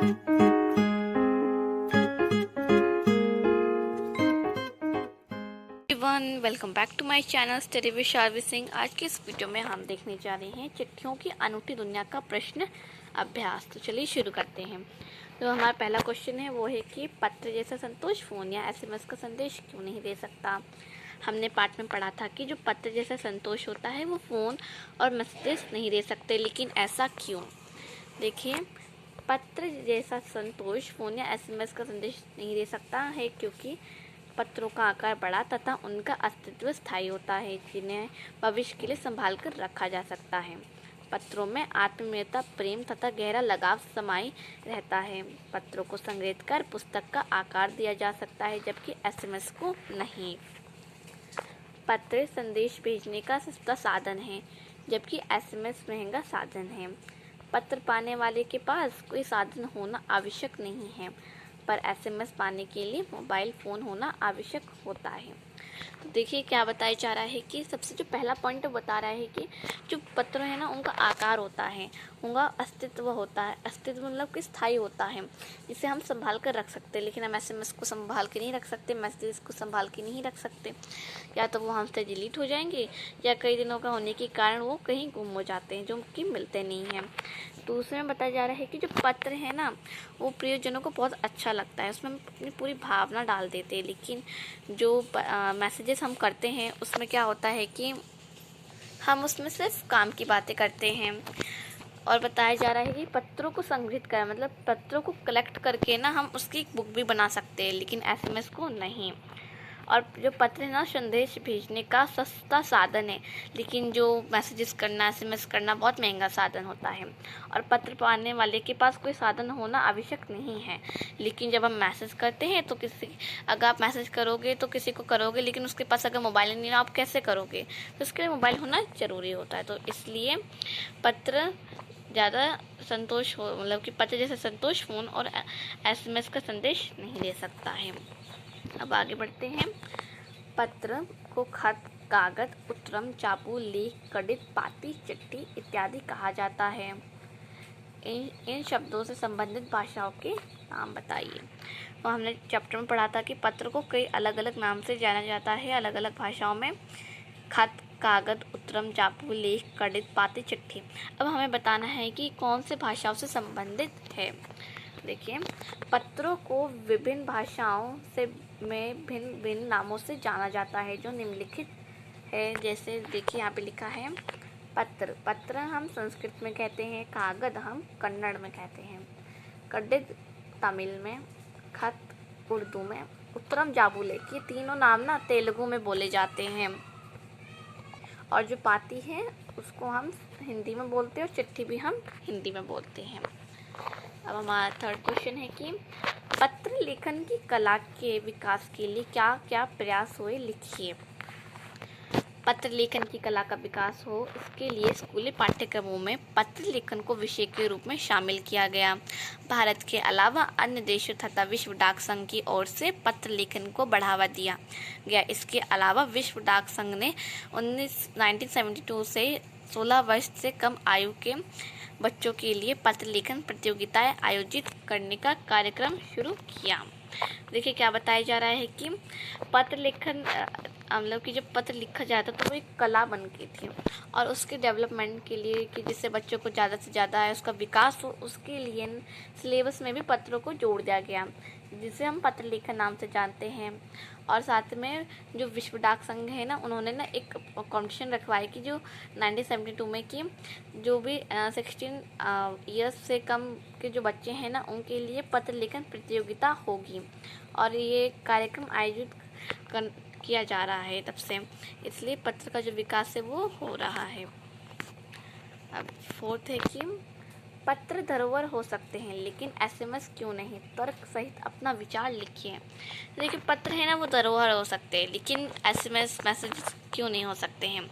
Everyone, welcome back to my channel study with Sharvi Singh. आज की इस वीडियो में हम देखने जा रहे हैं चिट्ठियों की अनूठी दुनिया का प्रश्न अभ्यास। तो चलिए शुरू करते हैं। तो हमारा पहला क्वेश्चन है वो है कि पत्र जैसा संतोष फ़ोन या एसएमएस का संदेश क्यों नहीं दे सकता। हमने पाठ में पढ़ा था कि जो पत्र जैसा संतोष होता है वो फ़ोन और मैसेजेस नहीं दे सकते, लेकिन ऐसा क्यों। देखिए, पत्र जैसा संतोष फ़ोन या एसएमएस का संदेश नहीं दे सकता है क्योंकि पत्रों का आकार बड़ा तथा उनका अस्तित्व स्थायी होता है, जिन्हें भविष्य के लिए संभाल कर रखा जा सकता है। पत्रों में आत्मीयता, प्रेम तथा गहरा लगाव समाई रहता है। पत्रों को संग्रहित कर पुस्तक का आकार दिया जा सकता है, जबकि एसएमएस को नहीं। पत्र संदेश भेजने का सस्ता साधन है, जबकि एसएमएस महंगा साधन है। पत्र पाने वाले के पास कोई साधन होना आवश्यक नहीं है, पर एसएमएस पाने के लिए मोबाइल फ़ोन होना आवश्यक होता है। तो देखिए क्या बताया जा रहा है कि सबसे जो पहला पॉइंट बता रहा है कि जो पत्र है ना, उनका आकार होता है, उनका अस्तित्व होता है। अस्तित्व मतलब कि स्थायी होता है, जिसे हम संभाल कर रख सकते हैं, लेकिन हम एसएमएस को संभाल के नहीं रख सकते, मैसेज को संभाल के नहीं रख सकते। या तो वो हमसे डिलीट हो जाएंगे या कई दिनों का होने के कारण वो कहीं गुम हो जाते हैं, जो कि मिलते नहीं हैं। दूसरे में बताया जा रहा है कि जो पत्र है ना, वो प्रियजनों को बहुत अच्छा लगता है, उसमें हम अपनी पूरी भावना डाल देते हैं। लेकिन जो मैसेजेस हम करते हैं उसमें क्या होता है कि हम उसमें सिर्फ काम की बातें करते हैं। और बताया जा रहा है कि पत्रों को संग्रहित करें, मतलब पत्रों को कलेक्ट करके ना हम उसकी एक बुक भी बना सकते हैं, लेकिन एसएमएस को नहीं। और जो पत्र है ना, संदेश भेजने का सस्ता साधन है, लेकिन जो मैसेजेस करना, एसएमएस करना बहुत महंगा साधन होता है। और पत्र पाने वाले के पास कोई साधन होना आवश्यक नहीं है, लेकिन जब हम मैसेज करते हैं तो अगर आप मैसेज करोगे तो किसी को करोगे, लेकिन उसके पास अगर मोबाइल नहीं है आप कैसे करोगे, तो उसके लिए मोबाइल होना ज़रूरी होता है। तो इसलिए पत्र ज़्यादा संतोष हो, मतलब कि पत्र जैसे संतोष फ़ोन और एसएमएस का संदेश नहीं दे सकता है। अब आगे बढ़ते हैं। पत्र को खत, कागज, उत्तरम, चापू, लेख, कड़ित, पाती, चिट्ठी इत्यादि कहा जाता है। इन शब्दों से संबंधित भाषाओं के नाम बताइए। तो हमने चैप्टर में पढ़ा था कि पत्र को कई अलग अलग नाम से जाना जाता है, अलग अलग भाषाओं में। खत, कागज, उत्तरम, चापू, लेख, कड़ित, पाती, चिट्ठी। अब हमें बताना है कि कौन से भाषाओं से संबंधित है। देखिए, पत्रों को विभिन्न भाषाओं से में भिन्न भिन्न नामों से जाना जाता है, जो निम्नलिखित है। जैसे देखिए यहाँ पे लिखा है पत्र। पत्र हम संस्कृत में कहते हैं, कागज हम कन्नड़ में कहते हैं, कड़ित तमिल में, खत उर्दू में, उत्तरम जाबुले, ये तीनों नाम ना तेलुगु में बोले जाते हैं। और जो पाती है उसको हम हिंदी में बोलते हैं और चिट्ठी भी हम हिंदी में बोलते हैं। अब हमारा थर्ड क्वेश्चन है कि पत्र लेखन की कला के विकास के लिए क्या क्या प्रयास हुए, लिखिए। पत्र लेखन की कला का विकास हो, इसके लिए स्कूली पाठ्यक्रमों में पत्र लेखन को विषय के रूप में शामिल किया गया। भारत के अलावा अन्य देशों तथा विश्व डाक संघ की ओर से पत्र लेखन को बढ़ावा दिया गया। इसके अलावा विश्व डाक संघ ने 1972 से 16 वर्ष से कम आयु के बच्चों के लिए पत्र लेखन प्रतियोगिताएं आयोजित करने का कार्यक्रम शुरू किया। देखिए क्या बताया जा रहा है कि पत्र लेखन, मतलब कि जब पत्र लिखा जाता तो वो एक कला बन गई थी, और उसके डेवलपमेंट के लिए कि जिससे बच्चों को ज़्यादा से ज़्यादा है उसका विकास हो, उसके लिए सिलेबस में भी पत्रों को जोड़ दिया गया, जिसे हम पत्र लेखन नाम से जानते हैं। और साथ में जो विश्व डाक संघ है ना, उन्होंने ना एक कॉम्पिटिशन रखवाया कि जो 1972 में कि जो भी 16 ईयर्स से कम के जो बच्चे हैं ना, उनके लिए पत्र लेखन प्रतियोगिता होगी, और ये कार्यक्रम आयोजित किया जा रहा है तब से, इसलिए पत्र का जो विकास है वो हो रहा है। अब फोर्थ है कि पत्र धरोहर हो सकते हैं, लेकिन एसएमएस क्यों नहीं। तर्क सहित अपना विचार लिखिए। देखिए, पत्र है ना वो धरोहर हो सकते हैं, लेकिन एसएमएस मैसेज क्यों नहीं हो सकते हैं।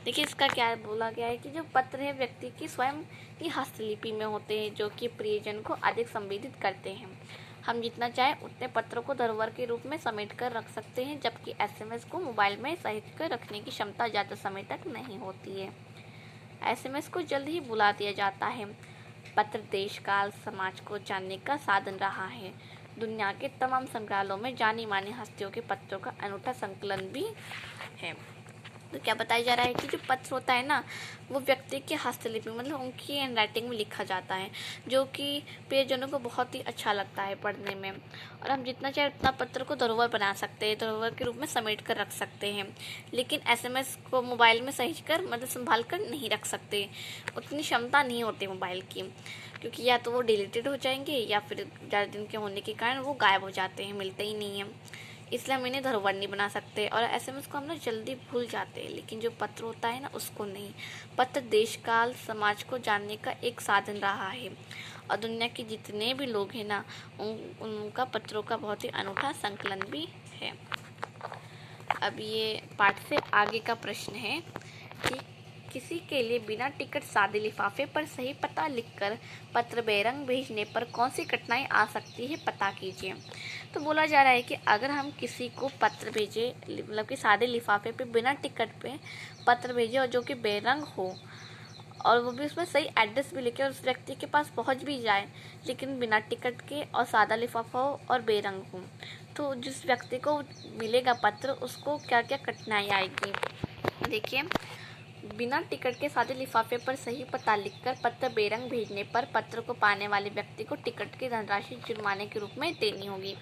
देखिए, इसका क्या बोला गया है कि जो पत्र है व्यक्ति की स्वयं की हस्तलिपि में होते हैं, जो कि प्रियजन को अधिक संवेदित करते हैं। हम जितना चाहें उतने पत्रों को धरोहर के रूप में समेट कर रख सकते हैं, जबकि एसएमएस को मोबाइल में सहेज कर रखने की क्षमता ज़्यादा समय तक नहीं होती है। एसएमएस को जल्द ही भुला दिया जाता है, पत्र देश काल समाज को जानने का साधन रहा है। दुनिया के तमाम संग्रहालयों में जानी मानी हस्तियों के पत्रों का अनूठा संकलन भी है। तो क्या बताया जा रहा है कि जो पत्र होता है ना, वो व्यक्ति की हस्तलिपि मतलब उनकी हैंडराइटिंग में लिखा जाता है, जो कि प्रियजनों को बहुत ही अच्छा लगता है पढ़ने में। और हम जितना चाहे उतना पत्र को धरोहर बना सकते हैं, धरोहर के रूप में समेट कर रख सकते हैं। लेकिन एसएमएस को मोबाइल में सहेज कर मतलब संभाल कर नहीं रख सकते, उतनी क्षमता नहीं होती मोबाइल की, क्योंकि या तो वो डिलीटेड हो जाएंगे या फिर ज़्यादा दिन के होने के कारण वो गायब हो जाते हैं, मिलते ही नहीं हैं। इसलिए हम इन्हें धरोहर नहीं बना सकते। और एसएमएस को हम ना जल्दी भूल जाते हैं, लेकिन जो पत्र होता है ना उसको नहीं। पत्र देश काल समाज को जानने का एक साधन रहा है, और दुनिया के जितने भी लोग हैं ना उनका पत्रों का बहुत ही अनूठा संकलन भी है। अब ये पाठ से आगे का प्रश्न है कि किसी के लिए बिना टिकट सादे लिफाफे पर सही पता लिखकर पत्र बेरंग भेजने पर कौन सी कठिनाई आ सकती है, पता कीजिए। तो बोला जा रहा है कि अगर हम किसी को पत्र भेजें, मतलब कि सादे लिफाफे पे बिना टिकट पे पत्र भेजें और जो कि बेरंग हो, और वो भी उसमें सही एड्रेस भी लिखे और उस व्यक्ति के पास पहुंच भी जाए, लेकिन बिना टिकट के और सादा लिफाफा हो और बेरंग हो, तो जिस व्यक्ति को मिलेगा पत्र उसको क्या क्या कठिनाई आएगी। देखिए, बिना टिकट के सादे लिफाफे पर सही पता लिखकर पत्र बेरंग भेजने पर पत्र को पाने वाले व्यक्ति को टिकट की धनराशि जुर्माने के रूप में देनी होगी।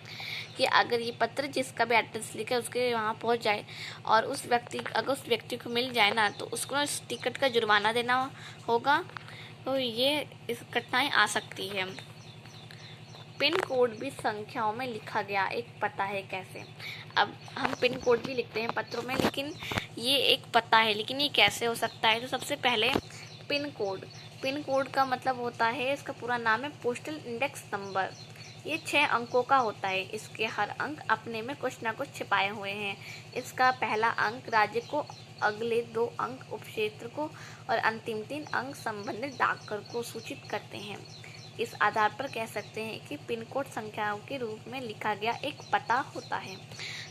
कि अगर ये पत्र जिसका भी एड्रेस लिखा है उसके वहाँ पहुँच जाए और अगर उस व्यक्ति को मिल जाए ना, तो उसको इस टिकट का जुर्माना देना होगा। तो ये इस कठिनाई आ सकती है। पिन कोड भी संख्याओं में लिखा गया एक पता है, कैसे? अब हम पिन कोड भी लिखते हैं पत्रों में, लेकिन ये एक पता है, लेकिन ये कैसे हो सकता है? तो सबसे पहले पिन कोड का मतलब होता है, इसका पूरा नाम है पोस्टल इंडेक्स नंबर। ये 6 अंकों का होता है। इसके हर अंक अपने में कुछ ना कुछ छिपाए हुए हैं। इसका पहला अंक राज्य को, अगले 2 अंक उपक्षेत्र को और अंतिम 3 अंक संबंधित डाकघर को सूचित करते हैं। इस आधार पर कह सकते हैं कि पिन कोड संख्याओं के रूप में लिखा गया एक पता होता है।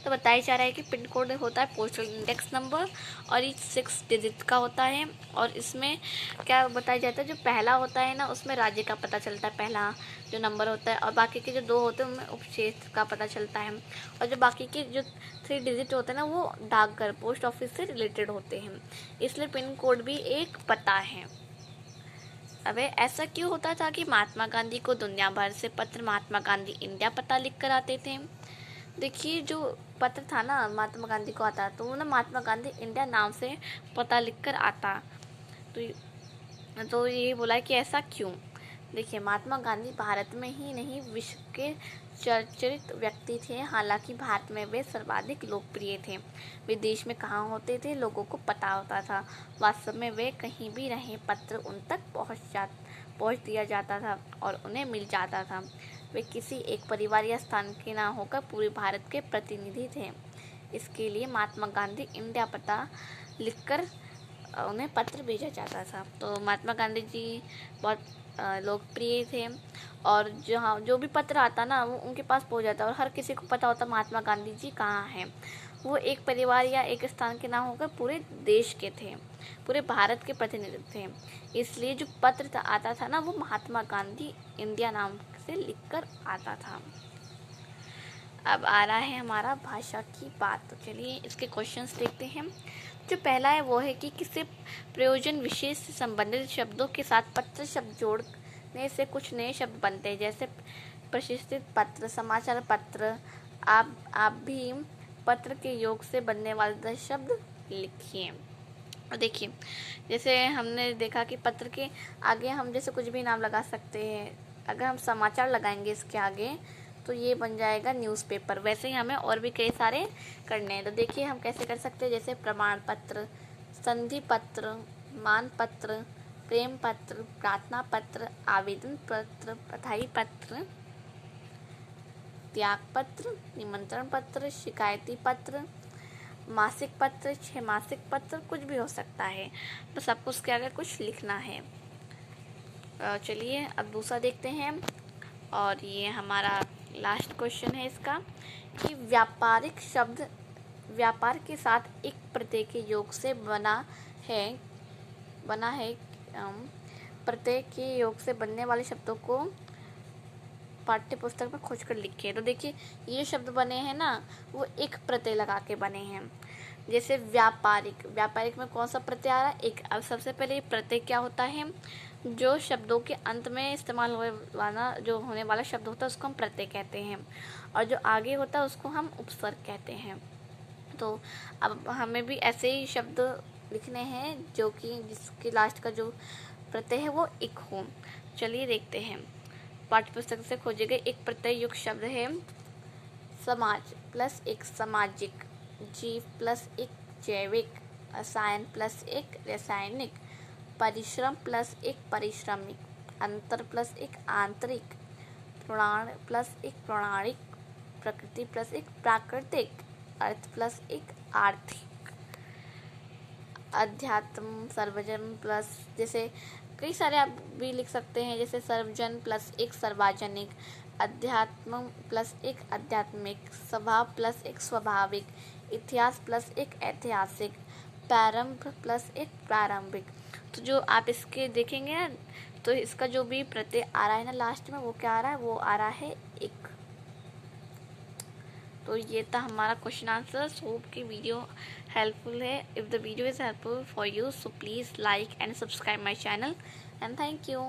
तो बताया जा रहा है कि पिन कोड होता है पोस्टल इंडेक्स नंबर, और ये 6 डिजिट का होता है। और इसमें क्या बताया जाता है, जो पहला होता है ना उसमें राज्य का पता चलता है, पहला जो नंबर होता है, और बाकी के जो 2 होते हैं उनमें उपक्षेत्र का पता चलता है। और जो बाकी के जो 3 डिजिट होते हैं ना वो डाकघर, पोस्ट ऑफिस से रिलेटेड होते हैं। इसलिए पिन कोड भी एक पता है। अबे ऐसा क्यों होता था कि महात्मा गांधी को दुनिया भर से पत्र महात्मा गांधी इंडिया पता लिख कर आते थे? देखिए, जो पत्र था ना महात्मा गांधी को आता, तो वो ना महात्मा गांधी इंडिया नाम से पता लिख कर आता। तो ये बोला कि ऐसा क्यों? देखिए, महात्मा गांधी भारत में ही नहीं विश्व के चर्चित व्यक्ति थे। हालांकि भारत में वे सर्वाधिक लोकप्रिय थे। वे देश में कहाँ होते थे लोगों को पता होता था। वास्तव में वे कहीं भी रहे पत्र उन तक पहुँच दिया जाता था और उन्हें मिल जाता था। वे किसी एक परिवार या स्थान के ना होकर पूरे भारत के प्रतिनिधि थे। इसके लिए महात्मा गांधी इंडिया पता लिखकर उन्हें पत्र भेजा जाता था। तो महात्मा गांधी जी बहुत लोकप्रिय थे, और जहाँ जो भी पत्र आता ना वो उनके पास पहुँच जाता, और हर किसी को पता होता महात्मा गांधी जी कहाँ हैं। वो एक परिवार या एक स्थान के ना होकर पूरे देश के थे, पूरे भारत के प्रतिनिधि थे। इसलिए जो पत्र आता था ना वो महात्मा गांधी इंडिया नाम से लिखकर आता था। अब आ रहा है हमारा भाषा की बात। तो चलिए इसके क्वेश्चंस देखते हैं। जो पहला है वो है कि किसी प्रयोजन विशेष से संबंधित शब्दों के साथ पत्र शब्द जोड़ने से कुछ नए शब्द बनते हैं, जैसे प्रशिक्षित पत्र, समाचार पत्र। आप भी पत्र के योग से बनने वाले 10 शब्द लिखिए। और देखिए, जैसे हमने देखा कि पत्र के आगे हम जैसे कुछ भी नाम लगा सकते हैं। अगर हम समाचार लगाएंगे इसके आगे तो ये बन जाएगा न्यूज़पेपर। वैसे ही हमें और भी कई सारे करने हैं। तो देखिए हम कैसे कर सकते हैं, जैसे प्रमाण पत्र, संधि पत्र, मान पत्र, प्रेम पत्र, प्रार्थना पत्र, आवेदन पत्र, बधाई पत्र, त्याग पत्र, निमंत्रण पत्र, शिकायती पत्र, मासिक पत्र, 6 मासिक पत्र, कुछ भी हो सकता है। तो सबको उसके आगे कुछ लिखना है। चलिए अब दूसरा देखते हैं, और ये हमारा लास्ट क्वेश्चन है इसका कि व्यापारिक शब्द व्यापार के साथ एक प्रत्यय के योग से बना है प्रत्यय के योग से बनने वाले शब्दों को पाठ्य पुस्तक में खोज कर लिखिए। तो देखिए ये शब्द बने हैं ना, वो एक प्रत्यय लगा के बने हैं। जैसे व्यापारिक, व्यापारिक में कौन सा प्रत्यय आ रहा है? एक। अब सबसे पहले प्रत्यय क्या होता है? जो शब्दों के अंत में इस्तेमाल होने वाला शब्द होता है उसको हम प्रत्यय कहते हैं, और जो आगे होता है उसको हम उपसर्ग कहते हैं। तो अब हमें भी ऐसे ही शब्द लिखने हैं जो कि जिसके लास्ट का जो प्रत्यय है वो एक हो। चलिए देखते हैं। पाठ्य पुस्तक से खोजे गए एक प्रत्यय युक्त शब्द है समाज प्लस एक सामाजिक, जीव प्लस एक जैविक, रसायन प्लस एक रासायनिक, परिश्रम प्लस एक पारिश्रमिक, अंतर प्लस एक आंतरिक, पुराण प्लस एक पौराणिक, प्रकृति प्लस एक प्राकृतिक, अर्थ प्लस एक आर्थिक, अध्यात्म सर्वजन प्लस, जैसे कई सारे आप भी लिख सकते हैं, जैसे सर्वजन प्लस एक सार्वजनिक, अध्यात्म प्लस एक आध्यात्मिक, स्वभाव प्लस एक स्वाभाविक, इतिहास प्लस एक ऐतिहासिक, प्रारंभ प्लस एक प्रारंभिक। तो जो आप इसके देखेंगे ना, तो इसका जो भी प्रत्यय आ रहा है ना लास्ट में, वो क्या आ रहा है? वो आ रहा है एक। तो ये था हमारा क्वेश्चन आंसर। होप की वीडियो हेल्पफुल है। If the video is helpful for you, so please like and subscribe my channel, and thank you.